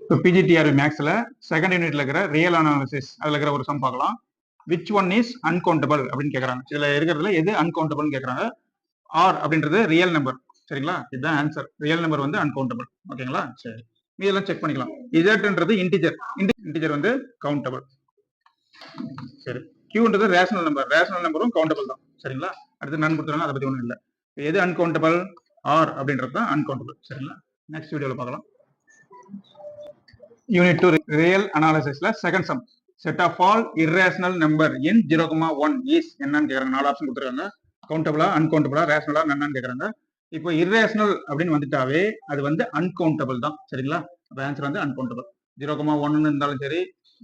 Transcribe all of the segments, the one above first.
இப்போ பிஜிடிஆர் மேக்ஸ்ல செகண்ட் யூனிட்ல இருக்கிற ரியல் அனாலிசிஸ் அதுல இருக்கிற ஒரு சம் பார்க்கலாம். விச் ஒன் இஸ் அன்கவுண்டபிள் அப்படின்னு கேட்கறாங்க. இதுல இருக்கிறதுல எது அன்கவுண்டபிள் கேட்கறாங்க. ஆர் அப்படின்றது ரியல் நம்பர், சரிங்களா? இதுதான் ஆன்சர். ரியல் நம்பர் வந்து அன்கவுண்டபிள், ஓகேங்களா? சரி, இதெல்லாம் செக் பண்ணிக்கலாம். இசட்ன்றது இன்டிஜர், இன்டிஜர் வந்து கவுண்டபிள். சரி, கியூன்றது ரேஷனல் நம்பர், ரேஷனல் நம்பரும் கவுண்டபிள் தான், சரிங்களா? அடுத்து நான் கொடுத்துருங்க, அதை பத்தி ஒன்றும் இல்லை. எது அன்கவுண்டபிள்? ஆர் அப்படின்றது தான் அன்கவுண்டபிள், சரிங்களா? நெக்ஸ்ட் வீடியோல பார்க்கலாம். யூனிட் 2 ரியல் அனாலிசிஸ்ல second sum. Set of all irrational number in 0,1 is என்னன்னு கேக்குறாங்க. 4 ஆப்ஷன் கொடுத்துருக்காங்க. கவுண்டபிளா, அன்கவுண்டபிளா, ரேஷனலா, என்னன்னு கேக்குறாங்க. இப்போ இர்ரேஷனல் அப்படின்னு வந்துட்டாவே அது வந்து அன்கவுண்டபிள் தான், சரிங்களா? அப்ப ஆன்சர் வந்து அன்கவுண்டபிள். 0,1 இருந்தாலும் சரி,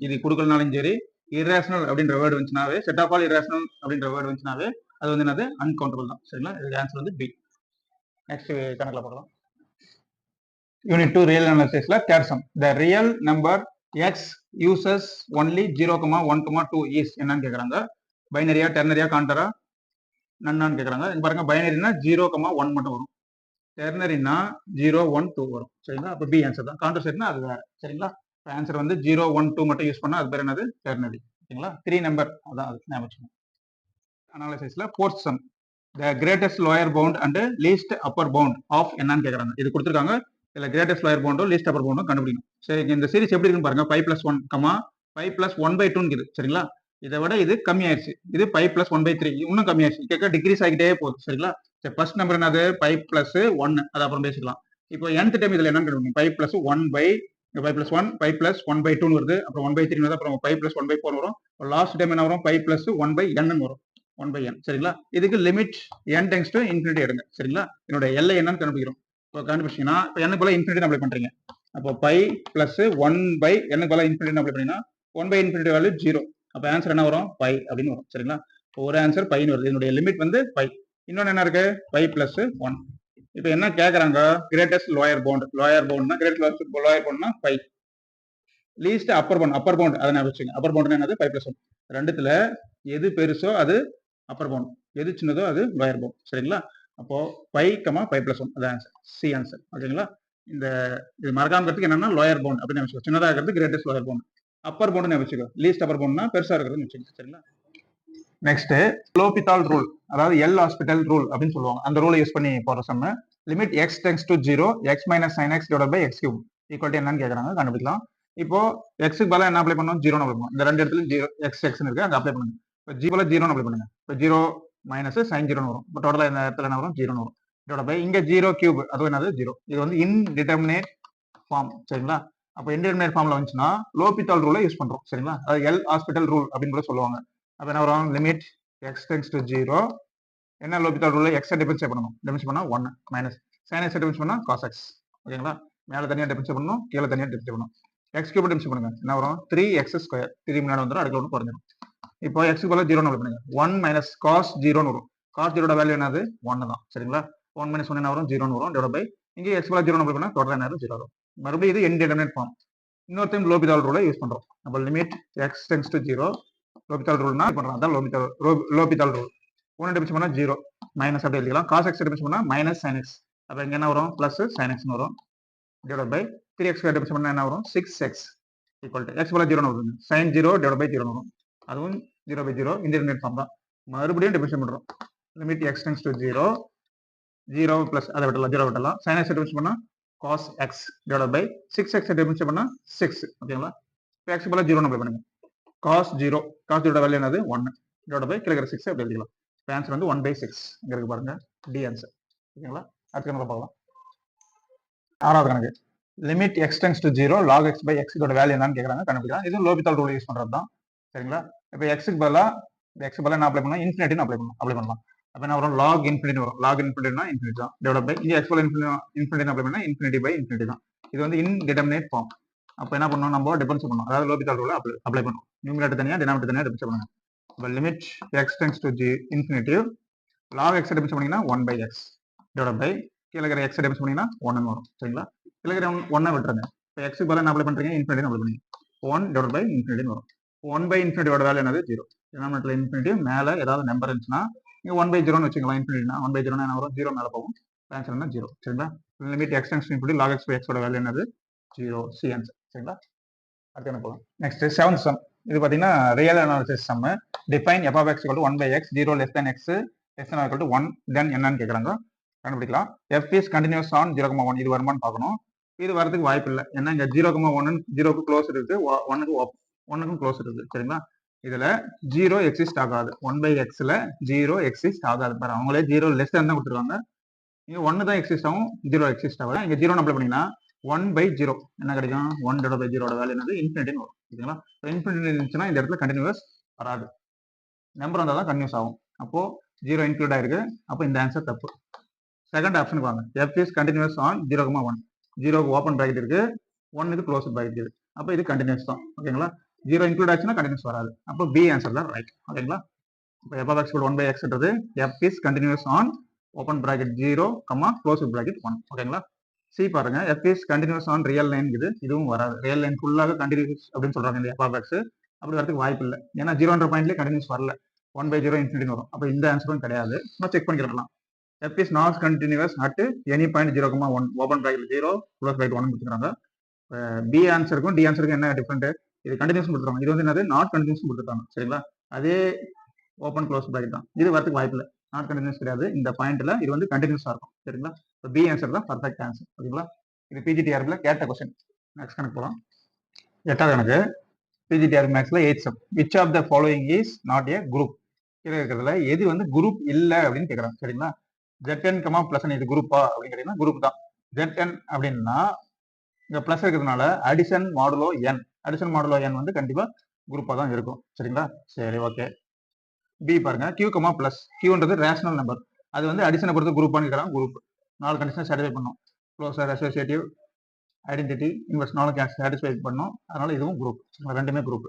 இது கொடுக்கலனாலும் சரி, இர்ரேஷனல் அப்படின்ற வேர்டு வந்துச்சுனாவே, செட் ஆஃப் ஆல் இர்ரேஷனல் அப்படின்ற வேர்டு வந்துச்சுனாவே அது வந்து என்னது அன்கவுண்டபிள் தான், சரிங்களா? இதுக்கு ஆன்சர் வந்து பி. நெக்ஸ்ட் கணக்குல பார்க்கலாம். Unit 2 real analysis la third sum. The real number x uses only 0,1,2 is என்னன்னு கேக்குறாங்க. பைனரியா, டெர்னரியா, கான்டரா, நன்னான்னு கேக்குறாங்க. இங்க பாருங்க, பைனரினா 0,1 மட்டும் வரும், டெர்னரினா 0, 1, 2 வரும், சரிங்களா? அப்ப பி ஆன்சர் தான். கான்டர் செட்னா அது வேற, சரிங்களா? ஆன்சர் வந்து 0, 1, 2 மட்டும் யூஸ் பண்ணா அது பேர் என்னது? டெர்னரி, ஓகேங்களா? 3 நம்பர் அதான் அது ஞாபகம் வச்சுக்கணும். அனாலிசிஸ்ல fourth sum. The greatest lower bound and least upper bound of என்னன்னு கேக்குறாங்க. இது கொடுத்துருக்காங்க. இதுல greatest lower Bovonto least Appar Bovonto கண்டுபிடிக்கணும். சரி, இந்த சீரிஸ் எப்படி இருக்குன்னு பாருங்க. 5+1, 5+1/2 இருக்குது, சரிங்களா? இதை விட இது கம்மி ஆயிடுச்சு. இது 5+1/3 இன்னும் கம்மி ஆயிடுச்சு. கேட்க டிகிரீஸ் ஆகிட்டே போகுது, சரிங்களா? சரி, ஃபர்ஸ்ட் நம்பர் என்னது? 5+1, அது அப்புறம் பேசிக்கலாம். இப்போ nth டைம் இதுல என்ன கண்டுபிடிக்கணும்? 5+1 5+1/2 வருது, அப்புறம் 1/3 வருது, அப்புறம் 5+1/4 வரும். லாஸ்ட் டைம் என்ன வரும்? 5+1/n வரும், 1/n, சரிங்களா? இதுக்கு limit n tense to infinity எடுங்க, சரிங்களா? என்னோட எல்லை என்னன்னு கண்டுபிடிக்கிறோம். இப்போ கண்டுபிடிச்சீங்கன்னா, இப்போ n போல இன்ஃபினிட்டி அப்ளை பண்றீங்க. அப்போ பை பிளஸ் 1/n போல இன்ஃபினிட்டி அப்ளை பண்ணீங்கன்னா 1/infinity வேல்யூ 0. அப்போ ஆன்சர் என்ன வரும்? பை அப்படின்னு வரும், சரிங்களா? இப்போ ஒரு ஆன்சர் பைன்னு வருது. என்னுடைய லிமிட் வந்து பை. இன்னொன்று என்ன இருக்கு? 5+1. இப்போ என்ன கேட்கறாங்க? Greatest lower bound. லோயர் பவுண்ட்னா கிரேட்டஸ்ட் லோயர் பவுண்ட்னா 5. Least upper bound. Upper bound அதை நான் வச்சுங்க. அப்பர் பவுண்ட் என்னது? 5+1. ரெண்டுத்துல எது பெருசோ அது அப்பர் பவுண்ட், எது சின்னதோ அது லோயர் பவுண்ட், சரிங்களா? அப்போ 5,5+1 அது ஆன்சர், சி ஆன்சர், ஓகேங்களா? இந்த இது மறக்காம இருக்கிறதுக்கு என்னன்னா லோயர் பவுண்ட் அப்படின்னு வச்சுக்கோ. சின்னதாக இருக்கிறது greatest lower bound. Upper bound வச்சுக்கோ. லீஸ்ட் அப்பர் பவுண்ட்னா பெருசா இருக்கிறது வச்சுக்கோ, சரிங்களா? நெக்ஸ்ட் லோபிதால் ரூல், அதாவது எல் ஹாஸ்பிட்டல் ரூல் அப்படின்னு சொல்லுவாங்க. அந்த ரூலை யூஸ் பண்ணி போற சம்ம. Limit x tends to 0 x minus sin x divided by x cube equal to என்னன்னு கேட்கறாங்க, கண்டுபிடிக்கலாம். இப்போ எக்ஸுக்கு பதிலாக என்ன அப்ளை பண்ணணும்? 0 அப்ளை பண்ணணும். இந்த ரெண்டு இடத்துல 0 x இருக்கு, அங்க அப்ளை பண்ணுங்க. இப்போ ஜி போல 0 அப்ளை பண்ணுங்க. இப்போ 0 மைனஸ் sin 0 வரும். இப்போ டோட்டலா இந்த இடத்துல என்ன வரும்? 0 வரும். இதோட பை இங்க 0 கியூப், அதுவும் என்னது? 0. இது வந்து இன்டிடெர்மினேட் ஃபார்ம், சரிங்களா? அப்போ இன்டிடெர்மினேட் ஃபார்ம்ல வந்துச்சுன்னா லோபிதால் ரூலை யூஸ் பண்றோம், சரிங்களா? அது எல் ஹாஸ்பிட்டல் ரூல் அப்படின்னு கூட சொல்லுவாங்க. அப்போ என்ன வரும்? லிமிட் x டென்ஸ் டு 0 என்ன லோபிதால் ரூல்? x டிஃபரன்ஷியேட் பண்ணணும். டிஃபரன்ஷியேட் பண்ணா 1 மைனஸ் sin x டிஃபரன்ஷியேட் பண்ணா cos x, ஓகேங்களா? மேல தனியா டிஃபரன்ஷியேட் பண்ணணும், கீழ தனியா டிஃபரன்ஷியேட் பண்ணணும். x கியூப் டிஃபரன்ஷியேட் பண்ணுங்க, என்ன வரும்? 3x square. 3 முன்னாடி வந்துரும், அடுத்த ஒன்று குறைஞ்சிரும். இப்போ x க்கு பதிலா 0 அப்ளை பண்ணுங்க. 1 மைனஸ் cos 0 வரும். cos 0 வேல்யூ என்னது? 1 தான், சரிங்களா? 1 மைனஸ் 1 என்ன வரும்? 0 வரும். டிவைட் பை இங்க x பதிலா 0 அப்ளை பண்ணா டோட்டலா என்ன வரும்? 0 வரும். மறுபடியும் இது இன்டிடெர்மினேட் ஃபார்ம். இன்னொரு டைம் லோபிதால் ரூலை யூஸ் பண்றோம். அப்ப limit x tends to 0 L'Hopital ரூல்னா பண்றோம். அதான் லோபிதால் ரூல். 1 டிஃபரன்ஷியேட் பண்ணா 0 மைனஸ் அப்படி எழுதிக்கலாம். cos x டிஃபரன்ஷியேட் பண்ணா மைனஸ் sin x. அப்ப இங்க என்ன வரும்? பிளஸ் sin x வரும். Divide by 3x square differentiate பண்ணா என்ன வரும்? 6x ஈக்குவல் டு x பதிலா 0 வரும். sin 0 டிவைட் பை 0 வரும். அதுவும் 0/0 இன்டிடெர்மினேட் ஃபார்ம் தான். மறுபடியும் டிஃபரன்ஷியேட் பண்றோம். Limit x tends to 0 0 plus அதை விட்டலாம், 0 விட்டலாம். sin x டிஃபரன்ஷியேட் பண்ணா cos x divide by 6x differentiate பண்ணா 6, ஓகேங்களா? இப்போ x பதிலா 0 அப்ளை பண்ணுங்க. cos 0 வேல்யூ என்னது? 1 டிவைட் பை கீழ இருக்கிற 6 அப்படி எழுதிக்கலாம். இப்போ ஆன்சர் வந்து 1/6 இங்க இருக்கு பாருங்க, டி ஆன்சர், ஓகேங்களா? அடுத்த கணக்கு பார்க்கலாம். ஆறாவது கணக்கு. Limit x tends to 0 log x by x இதோட வேல்யூ என்னன்னு கேக்குறாங்க, கண்டுபிடிக்கலாம். இது லோபிதால் ரூல் யூஸ் பண்றது தான், சரிங்களா? இப்போ x க்கு பதிலா என்ன அப்ளை பண்ணலாம்? இன்ஃபினிட்டின்னு அப்ளை பண்ணலாம். அப்ப என்ன வரும்? log இன்ஃபினிட்டி வரும். log இன்ஃபினிட்டினா இன்ஃபினிட்டி தான். டிவைட் பை இங்க x பதிலா இன்ஃபினிட்டி அப்ளை பண்ணா இன்ஃபினிட்டி பை இன்ஃபினிட்டி தான். இது வந்து இன்டிடெர்மினேட் ஃபார்ம். அப்ப என்ன பண்ணணும்? நம்ம டிஃபரன்ஷியேட் பண்ணணும். அதாவது லோபிதால் ரூலை அப்ளை பண்ணணும். நியூமரேட்டர் தனியா, டினாமினேட்டர் தனியா டிஃபரன்ஷியேட் பண்ணுங்க. அப்ப limit x tends to infinity log x differentiate பண்ணீங்கன்னா 1/x டிவைட் பை கீழ இருக்கிற x டிஃபரன்ஷியேட் பண்ணீங்கன்னா 1 வரும், சரிங்களா? கீழ இருக்கிற 1 விட்டுருங்க. இப்போ x க்கு பதிலா என்ன அப்ளை பண்றீங்க? இன்ஃபினிட்டி அப்ளை பண்ணீங்க. 1 டிவைட் பை இன்ஃபினிட்டி வரும். 1/infinity ஓட வேல்யூ என்னது? 0. டினாமினேட்டர்ல இன்ஃபினிட்டி, மேல ஏதாவது நம்பர் இருந்துச்சுன்னா நீங்க 1/0 ன்னு வச்சுக்கலாம். இன்ஃபினிட்டினா 1/0 என்ன வரும்? 0 மேல போகும். ஆன்சர் என்ன? 0, சரிங்களா? Limit x tends to infinity log x by x ஓட வேல்யூ என்னது? 0, சி ஆன்சர். சரிங்களா? அடுத்து என்ன போகலாம். Next 7th sum. இது பார்த்தீங்கன்னா real analysis sum. Define f of x equal to 1 by x 0 less than x less than or equal to 1 then என்னன்னு கேட்குறாங்க. கண்டுபிடிக்கலாம். f is continuous on 0,1 இது வருமானு பார்க்கணும். இது வரதுக்கு வாய்ப்பு இல்லை. ஏன்னா இங்க 0,1 0க்கு க்ளோஸ் இருக்கு, 1க்கும் க்ளோஸ் இருக்கு. சரிங்களா? இதுல 0 எக்ஸிஸ்ட் ஆகாது. 1 by xல 0 எக்ஸிஸ்ட் ஆகாது. பாரு அவங்களே 0 லெஸ் தான் கொடுத்துருவாங்க. இங்க 1 தான் எக்ஸிஸ்ட் ஆகும், 0 எக்ஸிஸ்ட் ஆகாது. இங்க 0 அப்ளை பண்ணீங்கன்னா 1 by 0 என்ன கிடைக்கும்? 1 divided by 0 வேல்யூ என்னது? இன்ஃபினிட்டின்னு வரும். ஓகேங்களா? இன்ஃபினிட்டி இருந்துச்சுன்னா இந்த இடத்துல கண்டினியூஸ் வராது. நம்பர் வந்தால் தான் கன்யூஸ் ஆகும். அப்போ 0 இன்க்ளூட் ஆயிருக்கு. அப்போ இந்த ஆன்சர் தப்பு. செகண்ட் ஆப்ஷனுக்கு வாங்க. f is continuous on 0,1 0க்கு ஓப்பன் பிராக்கெட் இருக்கு, 1க்கு க்ளோஸ் பிராக்கெட் இருக்கு. அப்போ இது கண்டினியூஸ் தான். ஓகேங்களா? 0 இன்க்ளூட் ஆச்சுன்னா கண்டினியூஸ் வராது. அப்போ பி ஆன்சர் தான் ரைட். ஓகேங்களா? இப்போ f of x equal 1 by x ன்றது f is continuous on open bracket 0, close bracket 1. ஓகேங்களா? சி பாருங்க, f is continuous on real line இதுவும் வராது. ரியல் லைன் ஃபுல்லாக கண்டினியூஸ் அப்படின்னு சொல்றாங்க இந்த f of x. அப்படி வரதுக்கு வாய்ப்பு இல்லை. ஏன்னா 0ன்ற பாயிண்ட்லேயே கண்டினியூஸ் வரல. 1 by 0 இன்ஃபினிட்டி வரும். அப்போ இந்த ஆன்சரும் கிடையாது. நம்ம செக் பண்ணிக்கலாம். f is not continuous at any point 0,1 open bracket 0, close bracket 1 கொடுத்துருக்காங்க. பி ஆன்சருக்கும் டி ஆன்சருக்கும் என்ன டிஃபரெண்ட்? இது கண்டினியூஸ் கொடுத்துருக்காங்க, இது வந்து என்னது நாட் கண்டினியூஸ் கொடுத்துருக்காங்க. சரிங்களா? அதே ஓப்பன் க்ளோஸ் பிராக்கெட் தான். இது வரதுக்கு வாய்ப்பு இல்லை. நாட் கண்டினியூஸ் கிடையாது. இந்த பாயிண்ட்ல இது வந்து கண்டினியூஸா இருக்கும். சரிங்களா? பி ஆன்சர் தான் பர்ஃபெக்ட் ஆன்சர். ஓகேங்களா? இது பிஜிடிஆர்பில கேட்ட கொஸ்டின். நெக்ஸ்ட் கணக்கு போகலாம். 8வது கணக்கு பிஜிடிஆர்பி மேக்ஸ்ல 8th sum. Which of the following is not a group? கீழே இருக்கிறதுல எது வந்து குரூப் இல்லை அப்படின்னு கேட்குறாங்க. சரிங்களா? Zn, பிளஸ் இது குரூப்பா அப்படின்னு கேட்டீங்கன்னா குரூப் தான். Zn அப்படின்னா இங்க பிளஸ் இருக்கிறதுனால addition modulo n, addition modulo n வந்து கண்டிப்பா குரூப்பா தான் இருக்கும். சரிங்களா? சரி, ஓகே. பி பாருங்க, கியூ பிளஸ் கியூன்றது ரேஷனல் நம்பர். அது வந்து அடிஷனை பொறுத்து குரூப்பான்னு கேட்கறாங்க. குரூப் 4 கண்டிஷன் சாட்டிஸ்ஃபை பண்ணும். Closure, associative, identity, inverse 4 satisfy பண்ணும். அதனால இதுவும் குரூப். ரெண்டுமே குரூப்.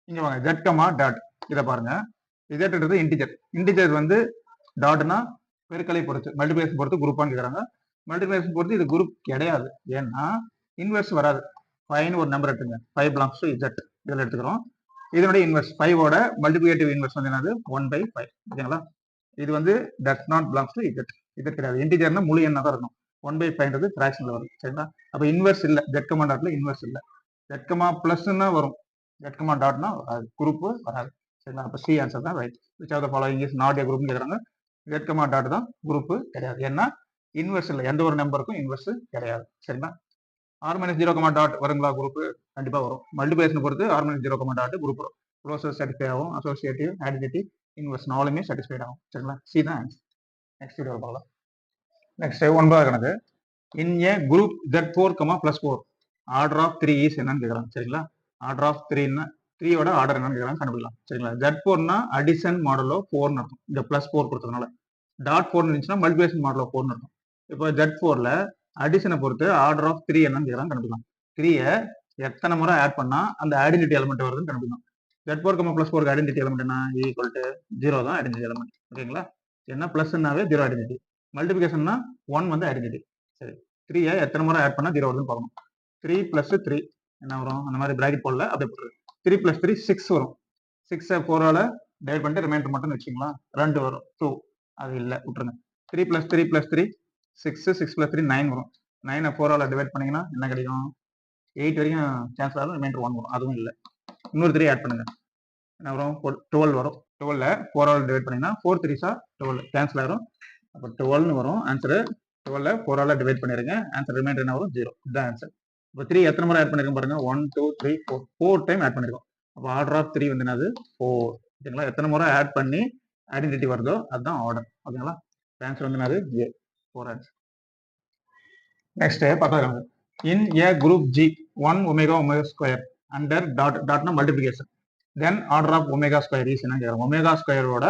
இங்க வாங்க, ஜெட் டாட். இதை பாருங்க, இஜெட்ன்றது இன்டிஜர். இன்டிஜர் வந்து டாட்னா பெருக்கலை பொறுத்து, மல்டிபிளேஷன் பொறுத்து குரூப்பான்னு கேட்குறாங்க. மல்டிபிளேஷன் பொறுத்து இது குரூப் கிடையாது. ஏன்னா இன்வெர்ஸ் வராது. 5ன்னு ஒரு நம்பர் எடுத்துங்க, 5 பிலாங்ஸ் டு இஜெட். இதில் எடுத்துக்கிறோம். இதனுடைய இன்வெர்ஸ் 5ஓட மல்டிபிகேட்டிவ் இன்வெர்ஸ் வந்து என்னது? 1/5. ஓகேங்களா? இது வந்து does not belongs to Z. Z கிடையாது. இன்டிஜர்னா முழு எண்ணா தான் இருக்கும். 1/5ன்றது ஃபிராக்ஷன்ல வரும். சரிங்களா? அப்போ இன்வெர்ஸ் இல்லை. ஜெட் டாட்ல இன்வெர்ஸ் இல்லை. ஜெட் பிளஸ்ன்னா வரும். ஜெட் டாட்னா குரூப் வராது. சரிங்களா? அப்போ சி ஆன்சர் தான் right. Which of the following is not a குரூப்னு கேட்குறாங்க. ஜெட் டாட் தான் குரூப் கிடையாது. ஏன்னா இன்வெர்ஸ் இல்லை. எந்த ஒரு நம்பருக்கும் இன்வெர்ஸ் கிடையாது. சரிங்களா? r-0 டாட் வருங்களா? குரூப் கண்டிப்பா வரும். மல்டிபிளேஷன் பொறுத்து r-0 டாட் குரூப் வரும். க்ளோசர் சாட்டிஸ்ஃபை ஆகும், அசோசியேட்டிவ், ஐடென்டிட்டி, இன்வெர்ஸ் 4மே சாட்டிஸ்ஃபைட் ஆகும். சரிங்களா? சி தான் ஆன்சர். நெக்ஸ்ட் வீடியோ பார்க்கலாம். நெக்ஸ்ட் 9வது கணக்கு. In a group Z4, +4 order of 3 is என்னன்னு கேட்கறாங்க. சரிங்களா? ஆர்டர் ஆஃப் 3ன்னா 3யோட ஆர்டர் என்னன்னு கேட்கறாங்க, கண்டுபிடிக்கலாம். சரிங்களா? Z4னா அடிஷன் மாடலோ 4ன்னு இருக்கும். இந்த +4 கொடுத்ததுனால டாட் 4 இருந்துச்சுன்னா மல்டிபிளேஷன் மாடலோ 4ன்னு இருக்கும். இப்போ Z4ல அடிஷனை பொறுத்து ஆர்டர் ஆஃப் 3 என்னன்னு கேட்கறாங்க, கண்டுபிடிக்கலாம். 3யை எத்தனை முறை ஆட் பண்ணா அந்த ஐடென்டிட்டி எலிமெண்ட் வருதுன்னு கண்டுபிடிக்கலாம். Z4, +4 ஐடென்டிட்டி எலிமெண்ட் என்ன? ஈக்குவல் டு 0 தான் ஐடென்டிட்டி எலிமெண்ட். ஓகேங்களா? என்ன பிளஸ்னாவே 0 ஐடென்டிட்டி, மல்டிபிகேஷன்னா 1 வந்து ஐடென்டிட்டி. சரி, 3யை எத்தனை முறை ஆட் பண்ணா 0 வருதுன்னு பார்க்கணும். 3 + 3 என்ன வரும்? அந்த மாதிரி பிராக்கெட் போடல, அப்படியே போடுறது. 3 + 3 6 வரும். 6 4ஆல டிவைட் பண்ணிட்டு ரிமைண்டர் மட்டும் வச்சுக்கலாம். 2 வரும், 2. அது இல்லை, விட்டுருங்க. 3 + 3 + 3 6, 6 + 3 9 வரும். 9 4ஆல டிவைட் பண்ணீங்கன்னா என்ன கிடைக்கும்? 8 வரைக்கும் கேன்சல் ஆகும், ரிமைண்டர் 1 வரும். அதுவும் இல்லை. இன்னொரு 3 ஆட் பண்ணுங்க, என்ன வரும்? 12 வரும். 12ல 4ஆல டிவைட் பண்ணீங்கன்னா 4 3s 12 கேன்சல் ஆகும். அப்போ 12ன்னு வரும் ஆன்சரு. 12ல 4ஆல டிவைட் பண்ணிருங்க, ஆன்சர் ரிமைண்டர் என்ன வரும்? 0. இதுதான் ஆன்சர். இப்போ 3 எத்தனை முறை ஆட் பண்ணிருக்கோம் பாருங்க? 1 2 3 4 டைம் ஆட் பண்ணிருக்கோம். அப்போ ஆர்டர் ஆஃப் 3 வந்து என்னது? 4. ஓகேங்களா? எத்தனை முறை ஆட் பண்ணி ஐடென்டிட்டி வருதோ அதுதான் ஆர்டர். ஓகேங்களா? ஆன்சர் வந்து என்னது? A. 4 ஆன்சர். நெக்ஸ்ட் 10வது. In a group G 1 ω² under டாட்னா multiplication, then order of ω² is என்னன்னு கேட்குறாங்க. ω²ஓட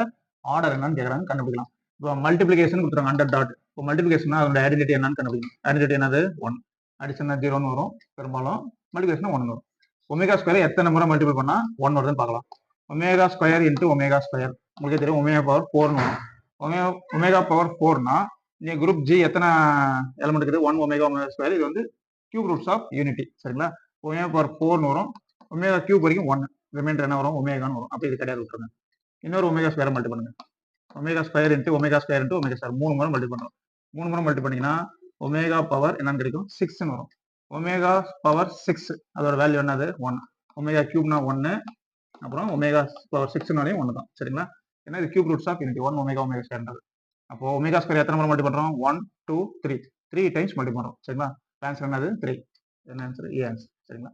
ஆர்டர் என்னன்னு கேட்குறாங்க, கண்டுபிடிக்கலாம். இப்போ மல்டிபிகேஷன் கொடுத்துருவாங்க அண்டர் டாட். இப்போ மல்டிபிகேஷன் அதோட ஐடென்டிட்டி என்னன்னு கண்டுபிடிக்கணும். ஐடென்டிட்டி என்னது? 1. அடிஷன் 0ன்னு வரும் பெரும்பாலும். மல்டிபிகேஷன் 1 வரும். ω² எத்தனை முறை மல்டிபிள் பண்ணா 1 வருதுன்னு பார்க்கலாம். ω² × ω², உங்களுக்கு தெரியும் ω⁴ வரும். ω⁴ நீ குரூப் G எத்தனை எலிமெண்ட் இருக்குது? 1 ω². இது வந்து கியூப் ரூட்ஸ் ஆஃப் யூனிட்டி. சரிங்களா? ω⁴ வரும். ω³ வரைக்கும் 1, ரிமைண்டர் என்ன வரும்? ω வரும். அப்போ இது கிடையாது, விட்டுருங்க. இன்னொரு ω² மல்டி பண்ணுங்க. ω² × ω² × ω², 3 முறை மல்டி பண்ணுறோம். 3 முறை மல்டி பண்ணீங்கன்னா ω⁴ என்னன்னு கிடைக்கும்? 6ன்னு வரும். ஒமேகா பவர் 6 அதோட வேல்யூ என்னது 1. ஒமேகா கியூப்னா 1, அப்புறம் ஒமேகா பவர் 6னாலையும் 1 தான் சரிங்களா. ஏன்னா இது cube roots of unity 1 omega omega ஸ்கொயர்ன்றது. அப்போ ஒமேகா ஸ்கொயர் எத்தனை முறை மல்டி பண்றோம் 1 2 3 டைம்ஸ் மல்டி பண்றோம் சரிங்களா. ஆன்சர் என்னது 3. என்ன ஆன்சர் ஏ ஆன்சர் சரிங்களா.